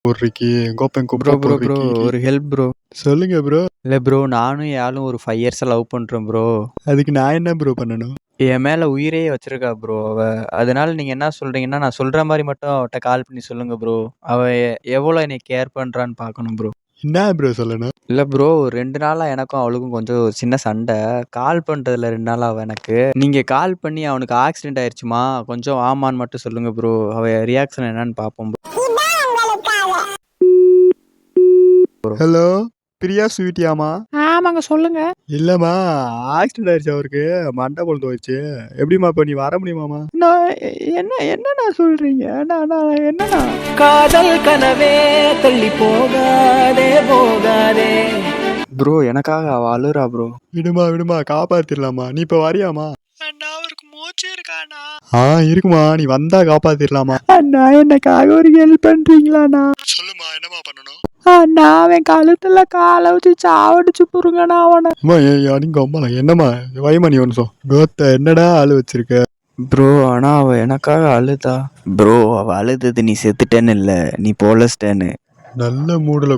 ஒரு ரிக்கி கோப்பன் ப்ரோ குப்பா ப்ரோ ப்ரோ ரிக்கி ஒரு ஹெல்ப் ப்ரோ. சொல்லுங்க ப்ரோ. இல்லை ப்ரோ, நானும் என் ஆளும் ஒரு 5 இயர்ஸாக லவ் பண்ணுறேன் ப்ரோ. அதுக்கு நான் என்ன ப்ரோ பண்ணணும்? என் மேலே உயிரே வச்சிருக்கா ப்ரோ அவ. அதனால நீங்கள் என்ன சொல்கிறீங்கன்னா, நான் சொல்கிற மாதிரி மட்டும் அவட்ட கால் பண்ணி சொல்லுங்கள் ப்ரோ. அவள் எவ்வளோ என்னை கேர் பண்ணுறான்னு பார்க்கணும் ப்ரோ. என்ன ப்ரோ சொல்லணும்? இல்லை ப்ரோ, 2 நாளாக எனக்கும் அவளுக்கும் கொஞ்சம் ஒரு சின்ன சண்டை. கால் பண்ணுறதில்ல 2 நாளாக அவள் எனக்கு. நீங்கள் கால் பண்ணி அவனுக்கு ஆக்சிடென்ட் ஆயிடுச்சுமா, கொஞ்சம் ஆமான்னு மட்டும் சொல்லுங்கள் ப்ரோ. அவள் ரியாக்ஷன் என்னன்னு பார்ப்போம் ப்ரோ. ஹலோ பிரியா ஸ்வீட்டியாமா? ஆமாங்க, சொல்லுங்க. இல்லம்மா, ஆக்சிடென்ட் ஆயிடுச்சு அவருக்கு. மண்டை பொழுது போயிடுச்சு. எப்படிம்மா இப்போ நீ வர முடியுமாமா? நான் என்னண்ணா சொல்றீங்க? என்னண்ணா? காதல் கனவே தள்ளி போகாதே போகாதே. ப்ரோ, எனக்காக அவ அழுறா ப்ரோ. விடுமா காப்பாத்திரலாமா? நீ இப்போ வரியாமா? அண்ணா, அவருக்கு மூச்சு இருக்காண்ணா? இருக்குமா, நீ வந்தா காப்பாத்திரலாமா? அண்ணா, எனக்காக ஒரு ஹெல்ப் பண்றீங்களாண்ணா? சொல்லுமா, என்னமா பண்ணணும்? அண்ணா, அவன் கழுத்துல காலை வச்சு சாவடிச்சு புருங்கண்ணா அவனை. அம்மா நீங்க அம்மா என்னம்மா வைமா நீ ஒரு நிமிஷம். கோத்த என்னடா ஆளு வச்சிருக்க? ப்ரோ, ஆனா அவ எனக்காக அழுதா. ப்ரோ, அவ அழுதது நீ செத்துட்டேன்னு இல்லை, நீ பொழச்சிட்டேன்னு. நல்ல மூடுல